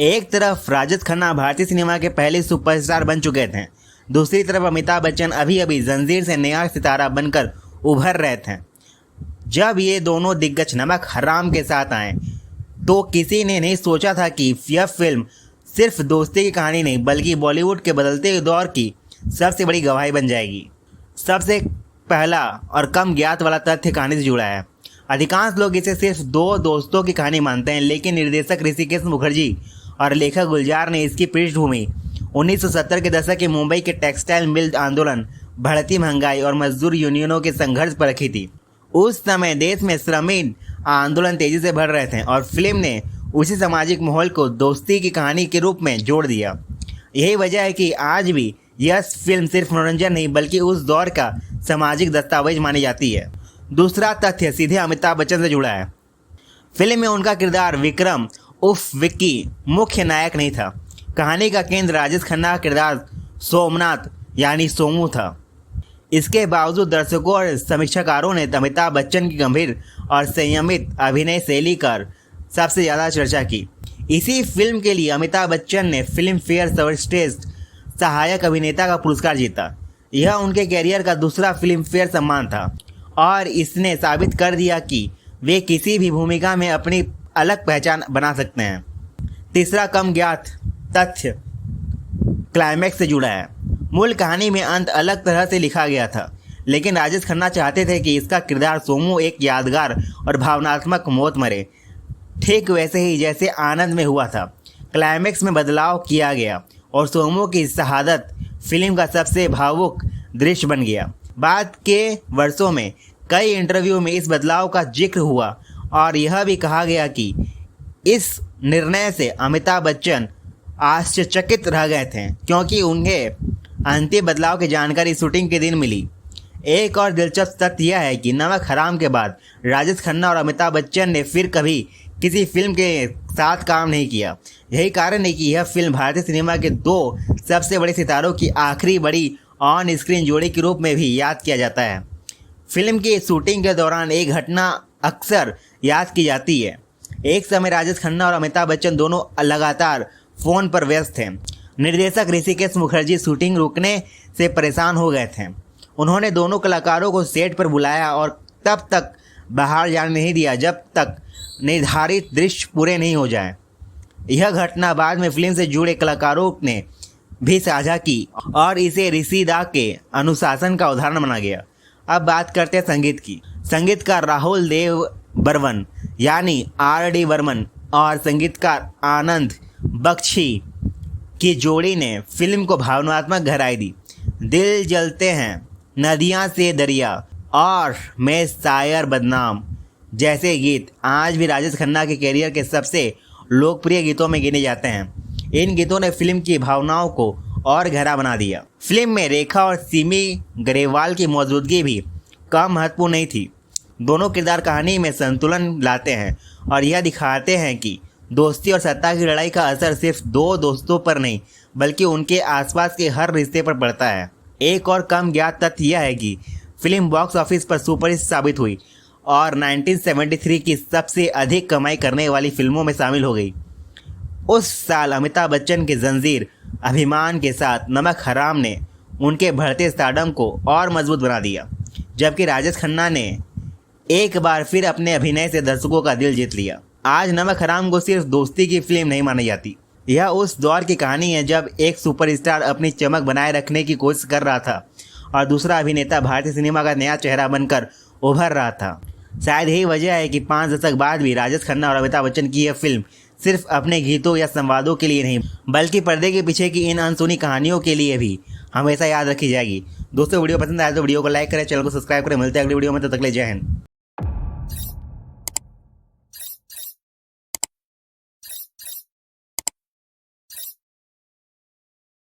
एक तरफ राजेश खन्ना भारतीय सिनेमा के पहले सुपरस्टार बन चुके थे, दूसरी तरफ अमिताभ बच्चन अभी अभी जंजीर से नया सितारा बनकर उभर रहे थे। जब ये दोनों दिग्गज नमक हराम के साथ आए तो किसी ने नहीं सोचा था कि यह फिल्म सिर्फ दोस्ती की कहानी नहीं बल्कि बॉलीवुड के बदलते दौर की सबसे बड़ी गवाही बन जाएगी। सबसे पहला और कम ज्ञात वाला तथ्य कहानी से जुड़ा है। अधिकांश लोग इसे सिर्फ दो दोस्तों की कहानी मानते हैं, लेकिन निर्देशक ऋषिकेश मुखर्जी और लेखक गुलजार ने इसकी पृष्ठभूमि 1970 के दशक के मुंबई के टेक्सटाइल मिल आंदोलन, बढ़ती महंगाई और मजदूर यूनियनों के संघर्ष पर रखी थी। उस समय देश में श्रमिक आंदोलन तेजी से बढ़ रहे थे और फिल्म ने उसी सामाजिक माहौल को दोस्ती की कहानी के रूप में जोड़ दिया। यही वजह है कि आज भी यह फिल्म सिर्फ मनोरंजन नहीं बल्कि उस दौर का सामाजिक दस्तावेज मानी जाती है। दूसरा तथ्य सीधे अमिताभ बच्चन से जुड़ा है। फिल्म में उनका किरदार विक्रम उर्फ विक्की मुख्य नायक नहीं था। कहानी का केंद्र राजेश खन्ना का किरदार सोमनाथ यानी सोमू था। इसके बावजूद दर्शकों और समीक्षाकारों ने अमिताभ बच्चन की गंभीर और संयमित अभिनय शैली कर सबसे ज़्यादा चर्चा की। इसी फिल्म के लिए अमिताभ बच्चन ने फिल्म फेयर सर्वश्रेष्ठ सहायक अभिनेता का पुरस्कार जीता। यह उनके कैरियर का दूसरा फिल्म फेयर सम्मान था और इसने साबित कर दिया कि वे किसी भी भूमिका में अपनी अलग पहचान बना सकते हैं। तीसरा कम ज्ञात तथ्य क्लाइमैक्स से जुड़ा है। मूल कहानी में अंत अलग तरह से लिखा गया था, लेकिन राजेश खन्ना चाहते थे कि इसका किरदार सोमू एक यादगार और भावनात्मक मौत मरे, ठीक वैसे ही जैसे आनंद में हुआ था। क्लाइमैक्स में बदलाव किया गया और सोमू की शहादत फिल्म का सबसे भावुक दृश्य बन गया। बाद के वर्षों में कई इंटरव्यू में इस बदलाव का जिक्र हुआ और यह भी कहा गया कि इस निर्णय से अमिताभ बच्चन आश्चर्यचकित रह गए थे क्योंकि उन्हें अंतिम बदलाव की जानकारी शूटिंग के दिन मिली। एक और दिलचस्प तथ्य यह है कि नमक हराम के बाद राजेश खन्ना और अमिताभ बच्चन ने फिर कभी किसी फिल्म के साथ काम नहीं किया। यही कारण है कि यह फिल्म भारतीय सिनेमा के दो सबसे बड़े सितारों की आखिरी बड़ी ऑन स्क्रीन जोड़ी के रूप में भी याद किया जाता है। फिल्म की शूटिंग के दौरान एक घटना अक्सर याद की जाती है। एक समय राजेश खन्ना और अमिताभ बच्चन दोनों लगातार फ़ोन पर व्यस्त थे। निर्देशक ऋषिकेश मुखर्जी शूटिंग रुकने से परेशान हो गए थे। उन्होंने दोनों कलाकारों को सेट पर बुलाया और तब तक बाहर जाने नहीं दिया जब तक निर्धारित दृश्य पूरे नहीं हो जाए। यह घटना बाद में फिल्म से जुड़े कलाकारों ने भी साझा की और इसे ऋषिदा के अनुशासन का उदाहरण माना गया। अब बात करते हैं संगीत की। संगीतकार राहुल देव बर्मन यानी R.D. बर्मन और संगीतकार आनंद बख्शी की जोड़ी ने फिल्म को भावनात्मक गहराई दी। दिल जलते हैं, नदियाँ से दरिया और मैं शायर बदनाम जैसे गीत आज भी राजेश खन्ना के कैरियर के सबसे लोकप्रिय गीतों में गिने जाते हैं। इन गीतों ने फिल्म की भावनाओं को और गहरा बना दिया। फिल्म में रेखा और सिमी ग्रेवाल की मौजूदगी भी कम महत्वपूर्ण नहीं थी। दोनों किरदार कहानी में संतुलन लाते हैं और यह दिखाते हैं कि दोस्ती और सत्ता की लड़ाई का असर सिर्फ दो दोस्तों पर नहीं बल्कि उनके आसपास के हर रिश्ते पर पड़ता है। एक और कम ज्ञात तथ्य यह है कि फिल्म बॉक्स ऑफिस पर सुपरहिट साबित हुई और 1973 की सबसे अधिक कमाई करने वाली फिल्मों में शामिल हो गई। उस साल अमिताभ बच्चन के जंजीर अभिमान के साथ नमक हराम ने उनके बढ़ते स्टारडम को और मजबूत बना दिया, जबकि राजेश खन्ना ने एक बार फिर अपने अभिनय से दर्शकों का दिल जीत लिया। आज नमक हराम को सिर्फ दोस्ती की फिल्म नहीं मानी जाती। यह उस दौर की कहानी है जब एक सुपरस्टार अपनी चमक बनाए रखने की कोशिश कर रहा था और दूसरा अभिनेता भारतीय सिनेमा का नया चेहरा बनकर उभर रहा था। शायद यही वजह है कि 5 दशक बाद भी राजेश खन्ना और अमिताभ बच्चन की यह फिल्म सिर्फ अपने गीतों या संवादों के लिए नहीं बल्कि पर्दे के पीछे की इन अनसुनी कहानियों के लिए भी हमेशा याद रखी जाएगी। दोस्तों, वीडियो पसंद आया तो वीडियो को लाइक करें, चैनल को सब्सक्राइब करें। मिलते हैं अगली वीडियो में, तब तक के लिए जय हिंद।